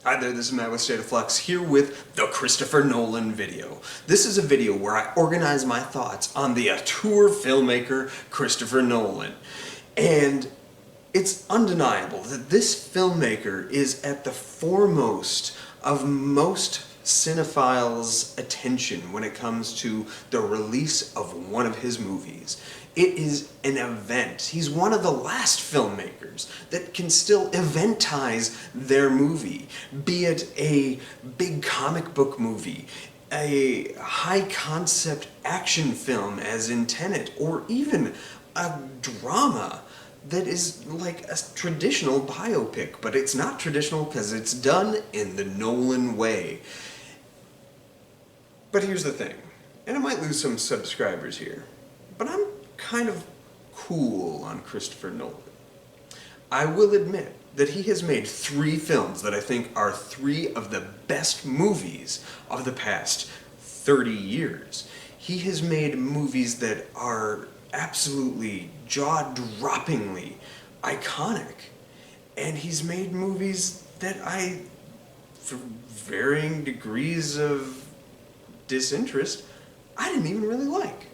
Hi there, this is Matt with State of Flux, here with the Christopher Nolan video. This is a video where I organize my thoughts on the auteur filmmaker Christopher Nolan. And it's undeniable that this filmmaker is at the foremost of most cinephiles' attention when it comes to the release of one of his movies. It is an event. He's one of the last filmmakers that can still eventize their movie, be it a big comic book movie, a high-concept action film as in Tenet, or even a drama that is like a traditional biopic, but it's not traditional because it's done in the Nolan way. But here's the thing, and I might lose some subscribers here, but I'm kind of cool on Christopher Nolan. I will admit that he has made 3 films that I think are 3 of the best movies of the past 30 years. He has made movies that are absolutely jaw-droppingly iconic. And he's made movies that for varying degrees of disinterest, I didn't even really like.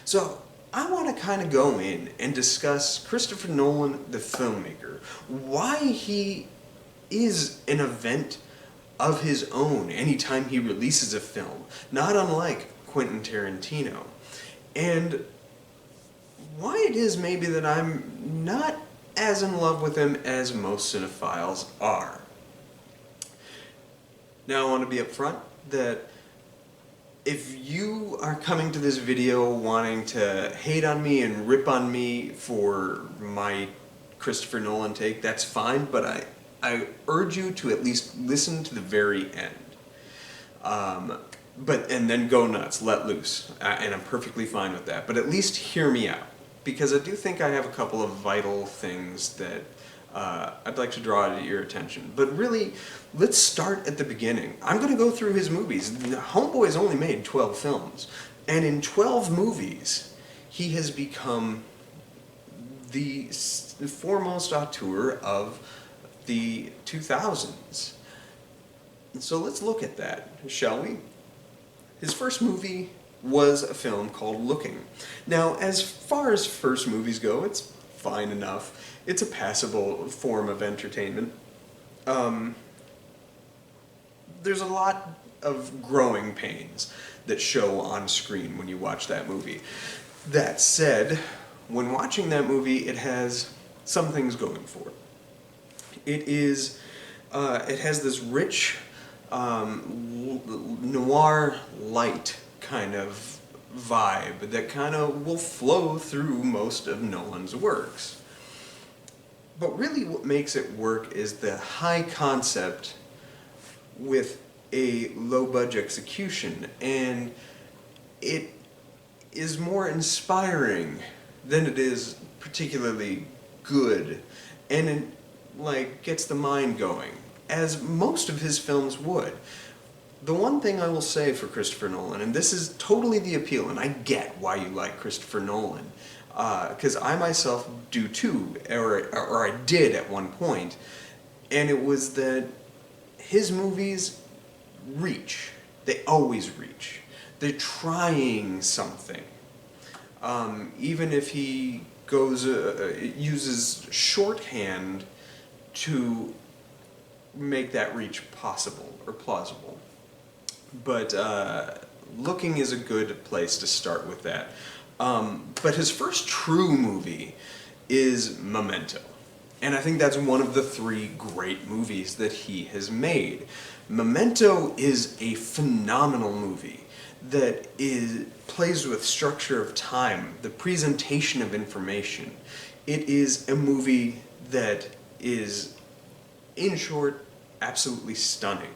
So I want to kind of go in and discuss Christopher Nolan, the filmmaker, why he is an event of his own anytime he releases a film, not unlike Quentin Tarantino, and why it is maybe that I'm not as in love with him as most cinephiles are. Now I want to be upfront that if you are coming to this video wanting to hate on me and rip on me for my Christopher Nolan take, that's fine, but I urge you to at least listen to the very end. And then go nuts, let loose, and I'm perfectly fine with that. But at least hear me out, because I do think I have a couple of vital things that I'd like to draw to your attention. But really, let's start at the beginning. I'm going to go through his movies. Homeboy's only made 12 films, and in 12 movies, he has become the foremost auteur of the 2000s. So let's look at that, shall we? His first movie was a film called Looking. Now, as far as first movies go, it's fine enough. It's a passable form of entertainment. There's a lot of growing pains that show on screen when you watch that movie. That said, when watching that movie, it has some things going for it. It has this rich noir light kind of vibe that kind of will flow through most of Nolan's works. But really what makes it work is the high concept with a low budget execution, and it is more inspiring than it is particularly good, and it gets the mind going, as most of his films would. The one thing I will say for Christopher Nolan, and this is totally the appeal, and I get why you like Christopher Nolan, because I myself do too, or I did at one point, and it was that his movies reach. They always reach. They're trying something. Even if he uses shorthand to make that reach possible or plausible. But Looking is a good place to start with that. But his first true movie is Memento. And I think that's one of the 3 great movies that he has made. Memento is a phenomenal movie that plays with structure of time, the presentation of information. It is a movie that is, in short, absolutely stunning.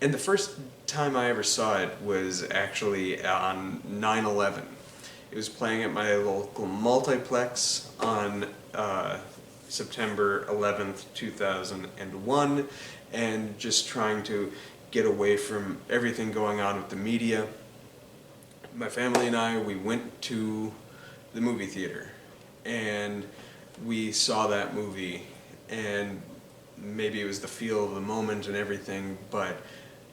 And the first time I ever saw it was actually on 9/11. It was playing at my local multiplex on September 11th, 2001, and just trying to get away from everything going on with the media. My family and I, we went to the movie theater, and we saw that movie, and maybe it was the feel of the moment and everything, but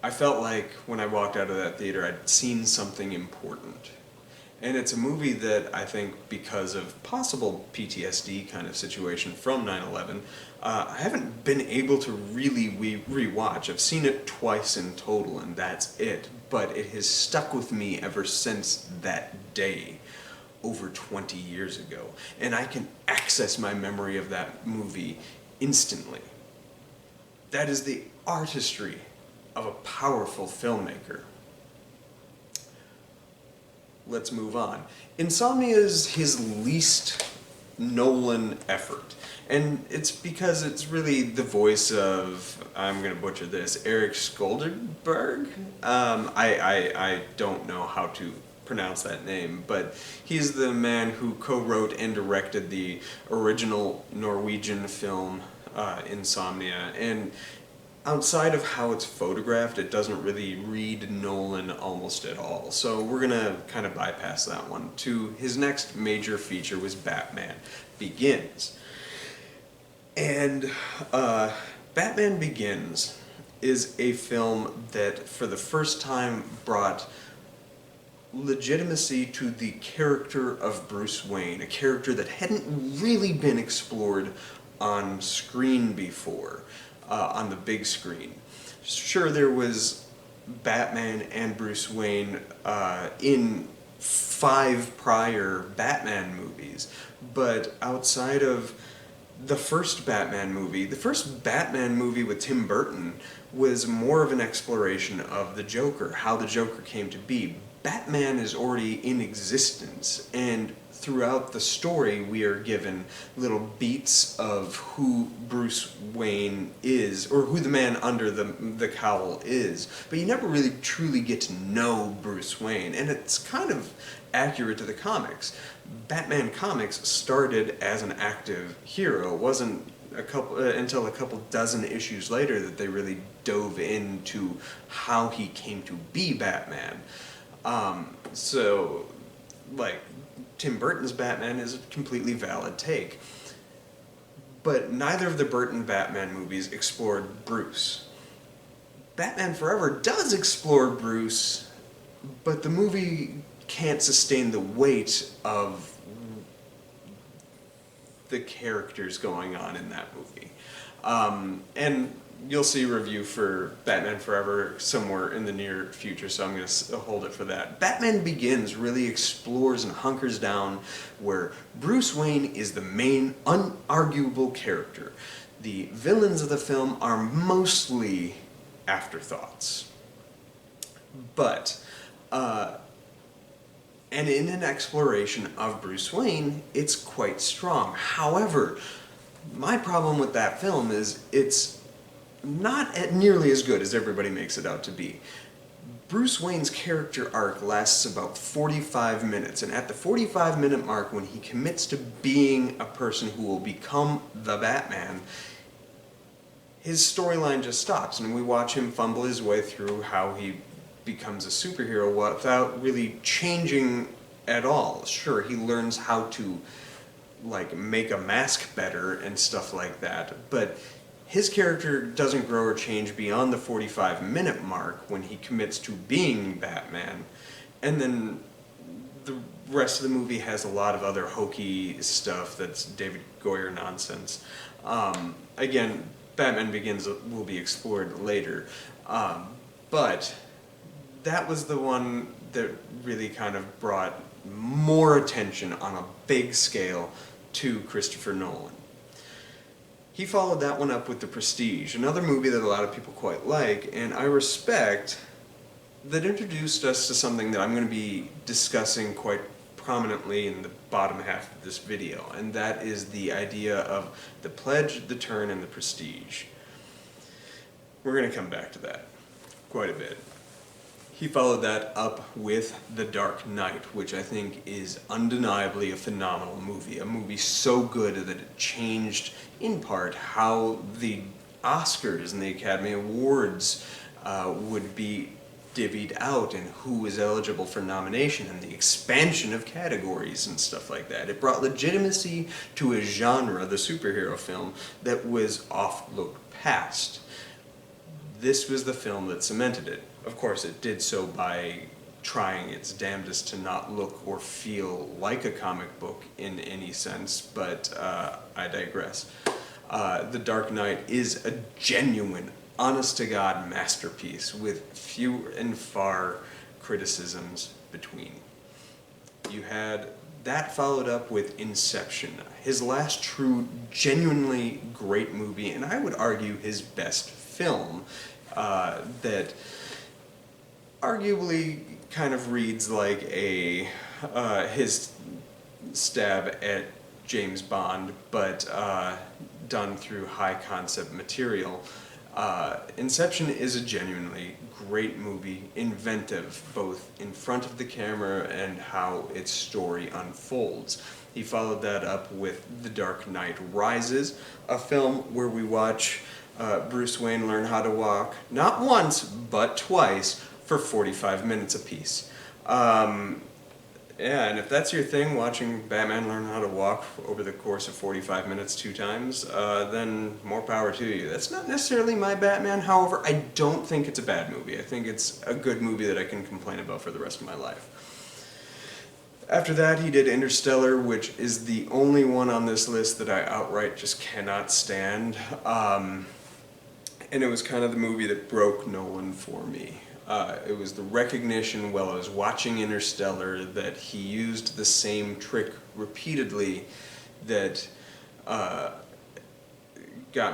I felt like when I walked out of that theater, I'd seen something important. And it's a movie that I think, because of possible PTSD kind of situation from 9/11, I haven't been able to really rewatch. I've seen it twice in total, and that's it. But it has stuck with me ever since that day, over 20 years ago. And I can access my memory of that movie instantly. That is the artistry of a powerful filmmaker. Let's move on. Insomnia is his least Nolan effort. And it's because it's really the voice of, I'm going to butcher this, Eric Skolderberg? I don't know how to pronounce that name, but he's the man who co-wrote and directed the original Norwegian film, Insomnia. And outside of how it's photographed, it doesn't really read Nolan almost at all. So we're gonna kind of bypass that one. To his next major feature was Batman Begins. And Batman Begins is a film that for the first time brought legitimacy to the character of Bruce Wayne, a character that hadn't really been explored on screen before. On the big screen. Sure, there was Batman and Bruce Wayne in 5 prior Batman movies, but outside of the first Batman movie with Tim Burton was more of an exploration of the Joker, how the Joker came to be. Batman is already in existence, and throughout the story we are given little beats of who Bruce Wayne is, or who the man under the cowl is, but you never really truly get to know Bruce Wayne, and it's kind of accurate to the comics. Batman comics started as an active hero. It wasn't until a couple dozen issues later that they really dove into how he came to be Batman. So, like, Tim Burton's Batman is a completely valid take. But neither of the Burton Batman movies explored Bruce. Batman Forever does explore Bruce, but the movie can't sustain the weight of the characters going on in that movie. And you'll see a review for Batman Forever somewhere in the near future, so I'm going to hold it for that. Batman Begins really explores and hunkers down where Bruce Wayne is the main unarguable character. The villains of the film are mostly afterthoughts. But, and in an exploration of Bruce Wayne, it's quite strong. However, my problem with that film is it's not nearly as good as everybody makes it out to be. Bruce Wayne's character arc lasts about 45 minutes, and at the 45-minute mark, when he commits to being a person who will become the Batman, his storyline just stops, and we watch him fumble his way through how he becomes a superhero without really changing at all. Sure, he learns how to, like, make a mask better and stuff like that, but his character doesn't grow or change beyond the 45-minute mark when he commits to being Batman. And then the rest of the movie has a lot of other hokey stuff that's David Goyer nonsense. Again, Batman Begins will be explored later. But that was the one that really kind of brought more attention on a big scale to Christopher Nolan. He followed that one up with The Prestige, another movie that a lot of people quite like, and I respect, that introduced us to something that I'm going to be discussing quite prominently in the bottom half of this video, and that is the idea of the pledge, the turn, and the prestige. We're going to come back to that quite a bit. He followed that up with The Dark Knight, which I think is undeniably a phenomenal movie. A movie so good that it changed, in part, how the Oscars and the Academy Awards would be divvied out and who was eligible for nomination and the expansion of categories and stuff like that. It brought legitimacy to a genre, the superhero film, that was oft looked past. This was the film that cemented it. Of course, it did so by trying its damnedest to not look or feel like a comic book in any sense, but I digress. The Dark Knight is a genuine, honest-to-God masterpiece with few and far criticisms between. You had that followed up with Inception, his last true, genuinely great movie, and I would argue his best film, that arguably kind of reads like his stab at James Bond, but done through high concept material. Inception is a genuinely great movie, inventive, both in front of the camera and how its story unfolds. He followed that up with The Dark Knight Rises, a film where we watch Bruce Wayne learn how to walk, not once, but twice, for 45 minutes apiece. Yeah, and if that's your thing, watching Batman learn how to walk over the course of 45 minutes 2 times, then more power to you. That's not necessarily my Batman, however, I don't think it's a bad movie. I think it's a good movie that I can complain about for the rest of my life. After that, he did Interstellar, which is the only one on this list that I outright just cannot stand. And it was kind of the movie that broke Nolan for me. It was the recognition while I was watching Interstellar that he used the same trick repeatedly that got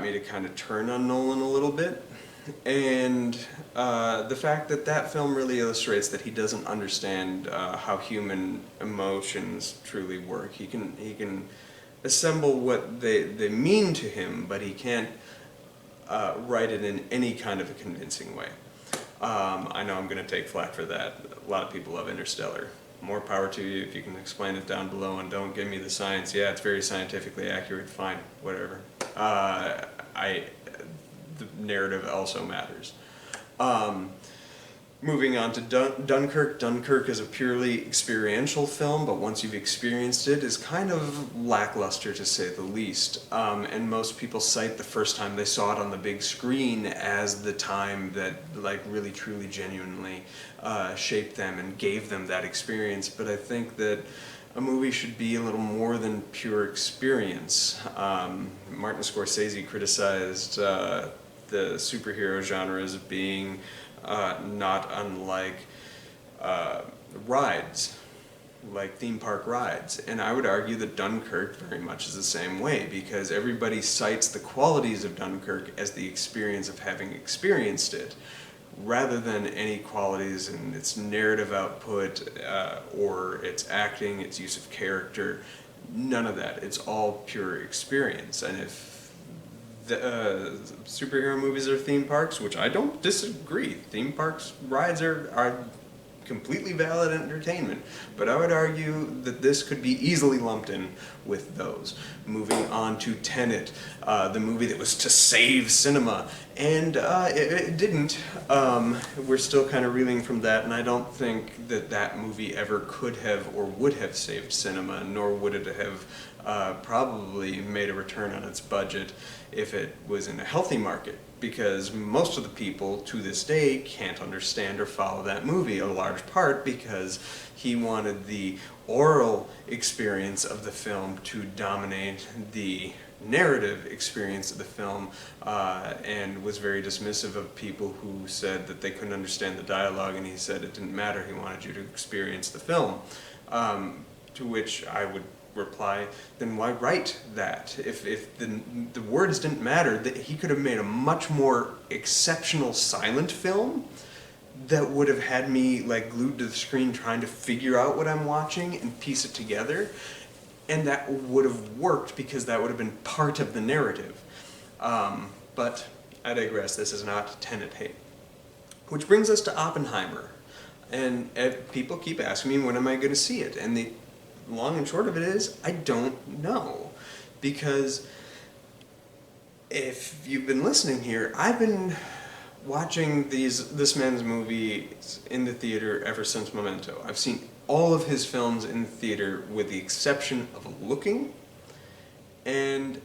me to kind of turn on Nolan a little bit. And the fact that that film really illustrates that he doesn't understand how human emotions truly work. He can assemble what they mean to him, but he can't write it in any kind of a convincing way. I know I'm going to take flack for that. A lot of people love Interstellar. More power to you if you can explain it down below and don't give me the science. Yeah, it's very scientifically accurate. Fine, whatever. The narrative also matters. Moving on to Dunkirk. Dunkirk is a purely experiential film, but once you've experienced it, is kind of lackluster to say the least. And most people cite the first time they saw it on the big screen as the time that like really truly genuinely shaped them and gave them that experience. But I think that a movie should be a little more than pure experience. Martin Scorsese criticized the superhero genre as being not unlike rides, like theme park rides. And I would argue that Dunkirk very much is the same way, because everybody cites the qualities of Dunkirk as the experience of having experienced it, rather than any qualities in its narrative output or its acting, its use of character. None of that. It's all pure experience. And if superhero movies are theme parks, which I don't disagree. Theme parks rides are completely valid entertainment, but I would argue that this could be easily lumped in with those. Moving on to Tenet, the movie that was to save cinema, and it didn't. We're still kind of reeling from that, and I don't think that that movie ever could have or would have saved cinema, nor would it have probably made a return on its budget if it was in a healthy market, because most of the people to this day can't understand or follow that movie, a large part because he wanted the oral experience of the film to dominate the narrative experience of the film, and was very dismissive of people who said that they couldn't understand the dialogue, and he said it didn't matter, he wanted you to experience the film. To which I would reply, then why write that? If the words didn't matter, that he could have made a much more exceptional silent film that would have had me like glued to the screen trying to figure out what I'm watching and piece it together, and that would have worked because that would have been part of the narrative. But I digress. This is not Tenet hate. Which brings us to Oppenheimer, and people keep asking me when am I going to see it, and the long and short of it is, I don't know. Because if you've been listening here, I've been watching this man's movies in the theater ever since Memento. I've seen all of his films in the theater with the exception of Looking, and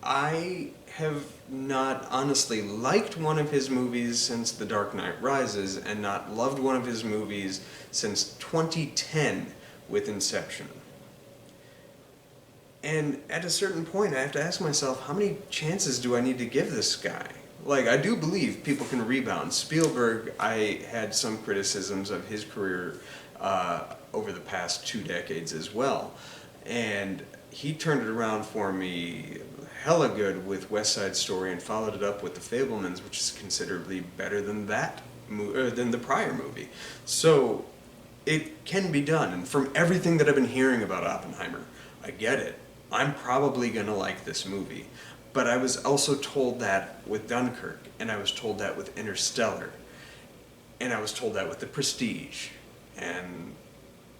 I have not honestly liked one of his movies since The Dark Knight Rises, and not loved one of his movies since 2010 with Inception. And at a certain point, I have to ask myself, how many chances do I need to give this guy? Like, I do believe people can rebound. Spielberg, I had some criticisms of his career over the past 2 decades as well. And he turned it around for me hella good with West Side Story and followed it up with The Fabelmans, which is considerably better than than the prior movie. So it can be done. And from everything that I've been hearing about Oppenheimer, I get it. I'm probably going to like this movie. But I was also told that with Dunkirk, and I was told that with Interstellar, and I was told that with The Prestige, and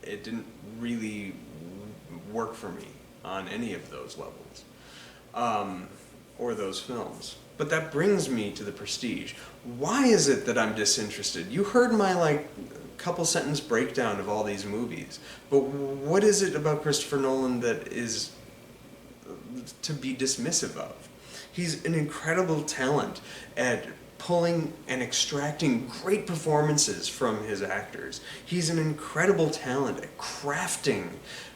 it didn't really work for me on any of those levels, or those films. But that brings me to The Prestige. Why is it that I'm disinterested? You heard my couple sentence breakdown of all these movies, but what is it about Christopher Nolan that is to be dismissive of? He's an incredible talent at pulling and extracting great performances from his actors. He's an incredible talent at crafting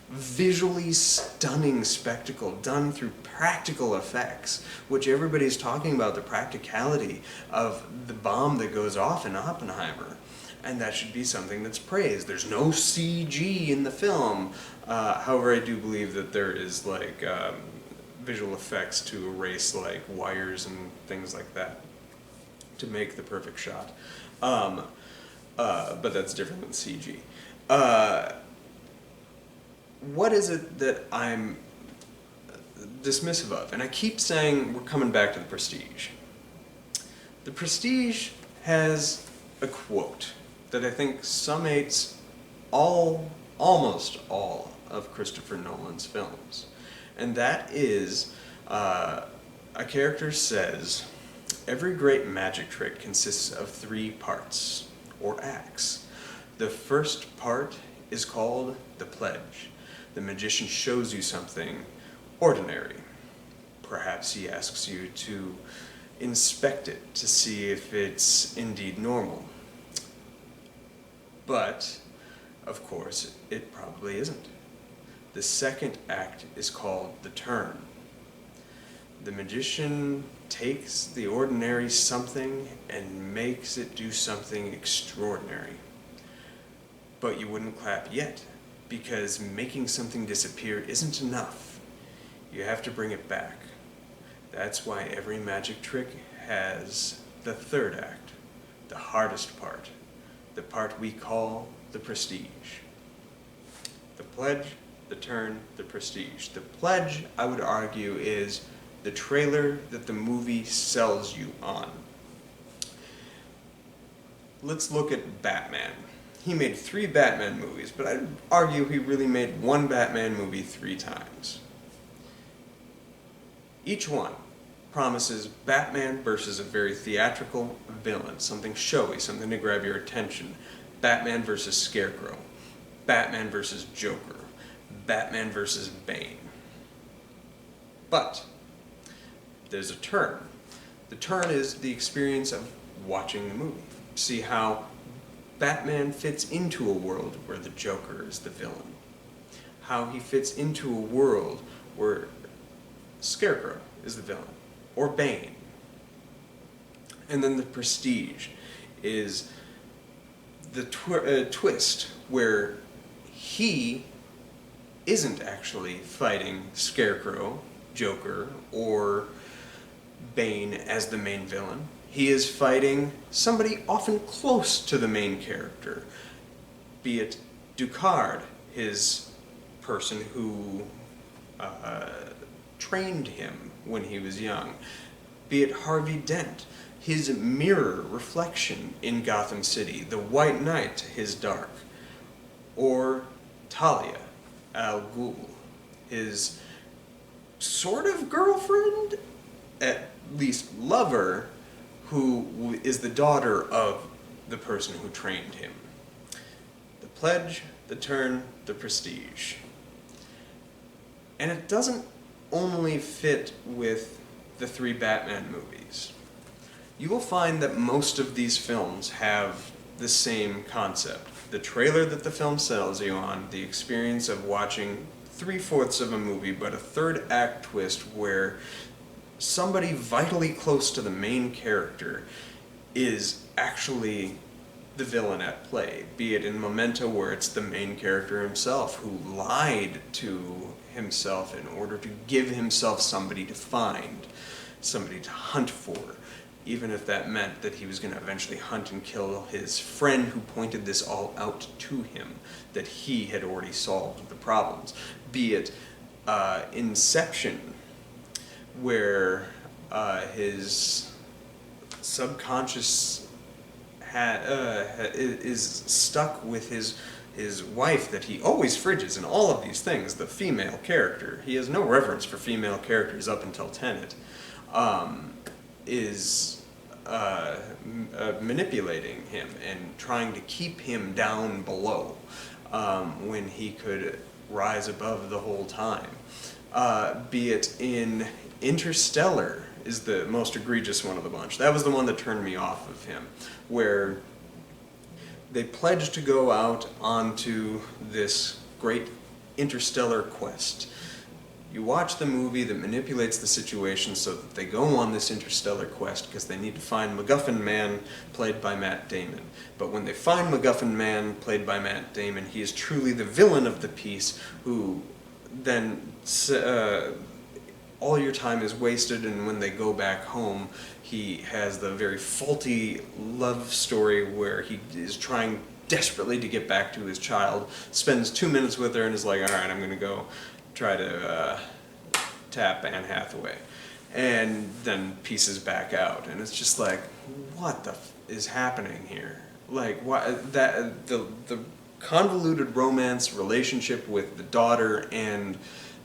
visually stunning spectacle done through practical effects, which everybody's talking about, the practicality of the bomb that goes off in Oppenheimer. And that should be something that's praised. There's no CG in the film. However, I do believe that there is visual effects to erase wires and things like that to make the perfect shot. But that's different than CG. What is it that I'm dismissive of? And I keep saying we're coming back to The Prestige. The Prestige has a quote that I think summates almost all of Christopher Nolan's films. And that is, a character says, every great magic trick consists of 3 parts, or acts. The first part is called the pledge. The magician shows you something ordinary. Perhaps he asks you to inspect it to see if it's indeed normal. But, of course, it probably isn't. The second act is called the turn. The magician takes the ordinary something and makes it do something extraordinary. But you wouldn't clap yet, because making something disappear isn't enough. You have to bring it back. That's why every magic trick has the third act, the hardest part, the part we call the prestige. The pledge, the turn, the prestige. The pledge, I would argue, is the trailer that the movie sells you on. Let's look at Batman. He made 3 Batman movies, but I'd argue he really made 1 Batman movie 3 times. Each one promises Batman versus a very theatrical villain, something showy, something to grab your attention. Batman versus Scarecrow, Batman versus Joker, Batman versus Bane. But there's a turn. The turn is the experience of watching the movie. See how Batman fits into a world where the Joker is the villain. How he fits into a world where Scarecrow is the villain, or Bane. And then the prestige is the twist where he isn't actually fighting Scarecrow, Joker, or Bane as the main villain. He is fighting somebody often close to the main character, be it Dunkirk, his person who trained him when he was young, be it Harvey Dent, his mirror reflection in Gotham City, the White Knight, his dark, or Talia al Ghul, his sort of girlfriend, at least lover, who is the daughter of the person who trained him. The pledge, the turn, the prestige. And it doesn't only fit with the 3 Batman movies. You will find that most of these films have the same concept. The trailer that the film sells you on, the experience of watching 3/4 of a movie, but a third act twist where somebody vitally close to the main character is actually the villain at play, be it in Memento where it's the main character himself who lied to himself in order to give himself somebody to find, somebody to hunt for, even if that meant that he was going to eventually hunt and kill his friend who pointed this all out to him, that he had already solved the problems. Be it Inception, where his subconscious is stuck with his wife that he always fridges in all of these things, the female character. He has no reverence for female characters up until Tenet. Is manipulating him and trying to keep him down below when he could rise above the whole time. Be it in Interstellar is the most egregious one of the bunch. That was the one that turned me off of him, where they pledged to go out onto this great interstellar quest. You watch the movie that manipulates the situation so that they go on this interstellar quest because they need to find MacGuffin Man, played by Matt Damon. But when they find MacGuffin Man, played by Matt Damon, he is truly the villain of the piece, who then all your time is wasted, and when they go back home, he has the very faulty love story where he is trying desperately to get back to his child, spends 2 minutes with her, and is like, all right, I'm going to go try to tap Anne Hathaway, and then pieces back out, and it's just like, what the is happening here? Like, what, that the convoluted romance relationship with the daughter and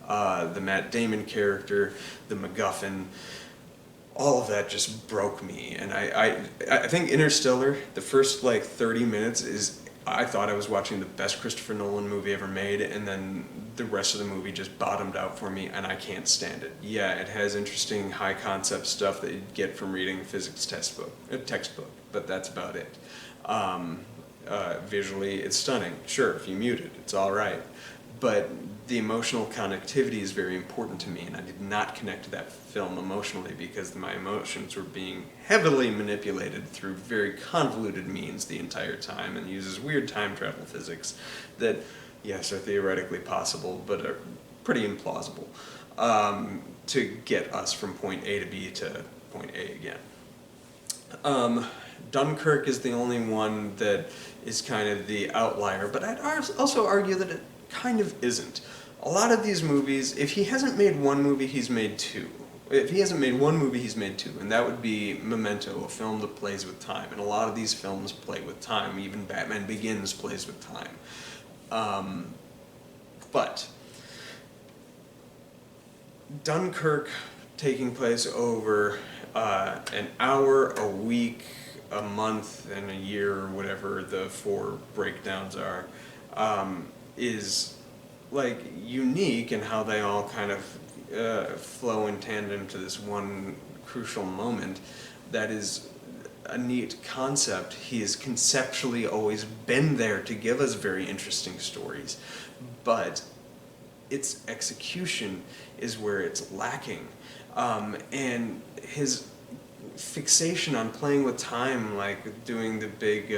the Matt Damon character, the MacGuffin, all of that just broke me. And I think Interstellar, the first like 30 minutes is, I thought I was watching the best Christopher Nolan movie ever made, and then the rest of the movie just bottomed out for me, and I can't stand it. Yeah, it has interesting high concept stuff that you'd get from reading a physics textbook, but that's about it. Visually, it's stunning. Sure, if you mute it, it's all right. But the emotional connectivity is very important to me, and I did not connect to that film emotionally because my emotions were being heavily manipulated through very convoluted means the entire time, and uses weird time travel physics that, yes, are theoretically possible, but are pretty implausible, to get us from point A to B to point A again. Dunkirk is the only one that is kind of the outlier, but I'd also argue that it kind of isn't. A lot of these movies, if he hasn't made one movie, he's made two. If he hasn't made one movie, he's made two, and that would be Memento, a film that plays with time. And a lot of these films play with time. Even Batman Begins plays with time. But Dunkirk taking place over an hour, a week, a month, and a year, or whatever the 4 breakdowns are, is like unique in how they all kind of flow in tandem to this one crucial moment. That is a neat concept. He has conceptually always been there to give us very interesting stories, but its execution is where it's lacking. And his fixation on playing with time, like doing the big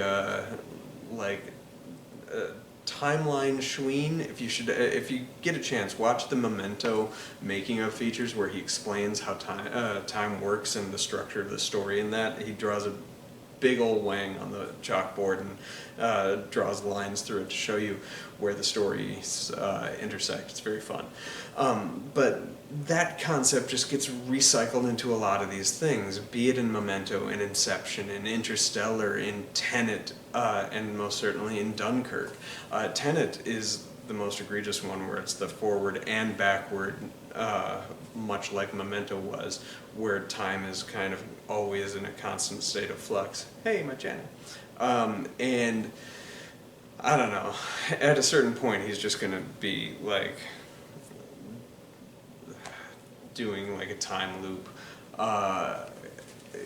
timeline schween. If you get a chance, watch the Memento making of features where he explains how time works and the structure of the story. In that, he draws a big old wang on the chalkboard and draws lines through it to show you where the stories intersect. It's very fun. But that concept just gets recycled into a lot of these things, be it in Memento, in Inception, in Interstellar, in Tenet, and most certainly in Dunkirk. Tenet is the most egregious one, where it's the forward and backward much like Memento was, where time is kind of always in a constant state of flux. Hey, my channel. And I don't know, at a certain point he's just gonna be like doing like a time loop,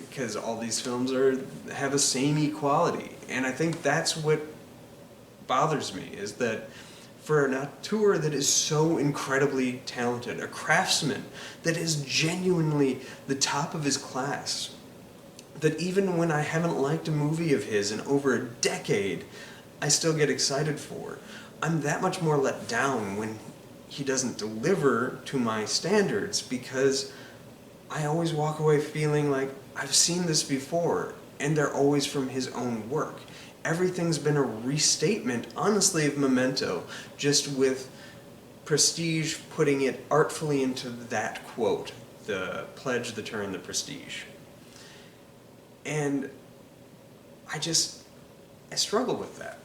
because all these films have a samey quality, and I think that's what bothers me, is that for an auteur that is so incredibly talented, a craftsman that is genuinely the top of his class, that even when I haven't liked a movie of his in over a decade, I still get excited for, I'm that much more let down when he doesn't deliver to my standards, because I always walk away feeling like I've seen this before, and they're always from his own work. Everything's been a restatement, honestly, of Memento, just with Prestige putting it artfully into that quote, the pledge, the turn, the prestige. And I struggle with that.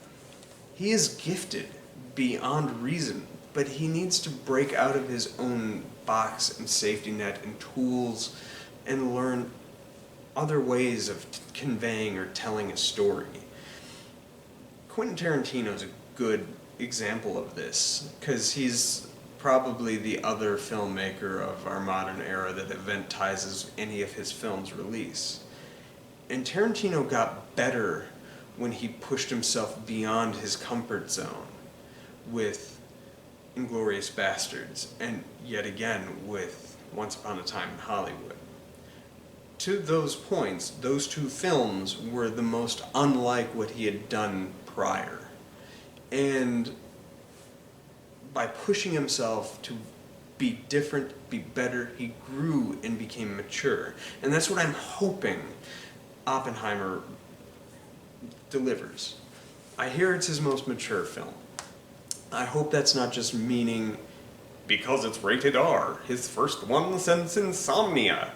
He is gifted beyond reason, but he needs to break out of his own box and safety net and tools and learn other ways of conveying or telling a story. Quentin Tarantino is a good example of this, because he's probably the other filmmaker of our modern era that eventizes any of his films' release. And Tarantino got better when he pushed himself beyond his comfort zone with Inglourious Bastards, and yet again with Once Upon a Time in Hollywood. To those points, those two films were the most unlike what he had done prior. And by pushing himself to be different, be better, he grew and became mature. And that's what I'm hoping Oppenheimer delivers. I hear it's his most mature film. I hope that's not just meaning because it's rated R, his first one since Insomnia.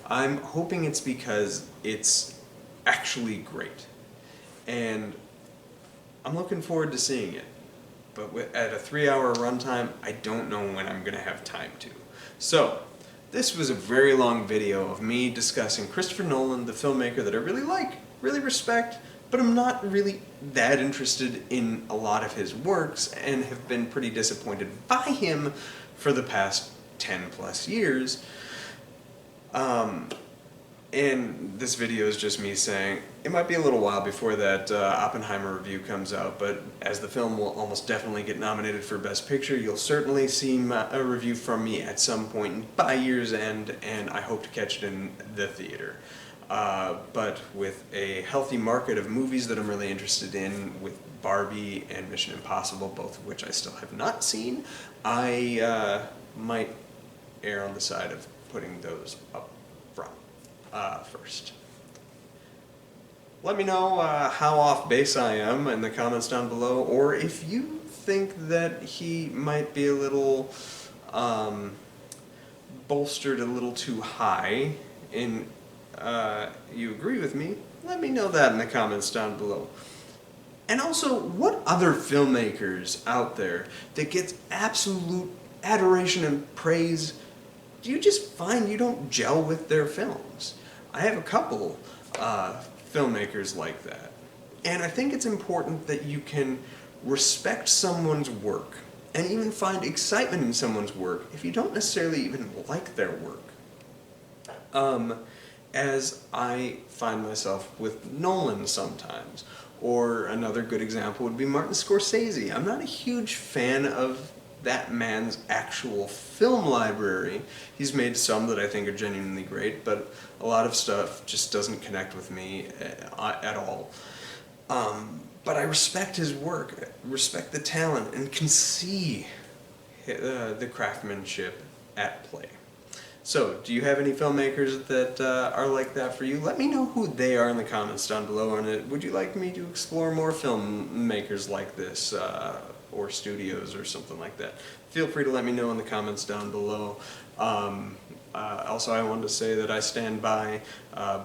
I'm hoping it's because it's actually great. And I'm looking forward to seeing it. But at a 3-hour runtime, I don't know when I'm going to have time to. So, this was a very long video of me discussing Christopher Nolan, the filmmaker that I really like, really respect, but I'm not really that interested in a lot of his works, and have been pretty disappointed by him for the past 10 plus years. And this video is just me saying, it might be a little while before that Oppenheimer review comes out, but as the film will almost definitely get nominated for Best Picture, you'll certainly see a review from me at some point by year's end, and I hope to catch it in the theater. But with a healthy market of movies that I'm really interested in, with Barbie and Mission Impossible, both of which I still have not seen, I might err on the side of putting those up front first. Let me know how off base I am in the comments down below, or if you think that he might be a little bolstered a little too high, and you agree with me, let me know that in the comments down below. And also, what other filmmakers out there that gets absolute adoration and praise do you just find you don't gel with their films? I have a couple filmmakers like that. And I think it's important that you can respect someone's work and even find excitement in someone's work if you don't necessarily even like their work. As I find myself with Nolan sometimes. Or another good example would be Martin Scorsese. I'm not a huge fan of that man's actual film library. He's made some that I think are genuinely great, but a lot of stuff just doesn't connect with me at all. But I respect his work, respect the talent, and can see the craftsmanship at play. So, do you have any filmmakers that are like that for you? Let me know who they are in the comments down below, and would you like me to explore more filmmakers like this, or studios or something like that? Feel free to let me know in the comments down below. Also, I wanted to say that I stand by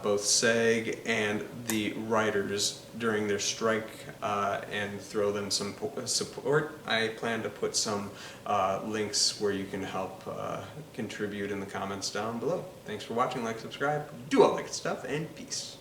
both SAG and the writers during their strike and throw them some support. I plan to put some links where you can help contribute in the comments down below. Thanks for watching, like, subscribe, do all that good stuff, and peace.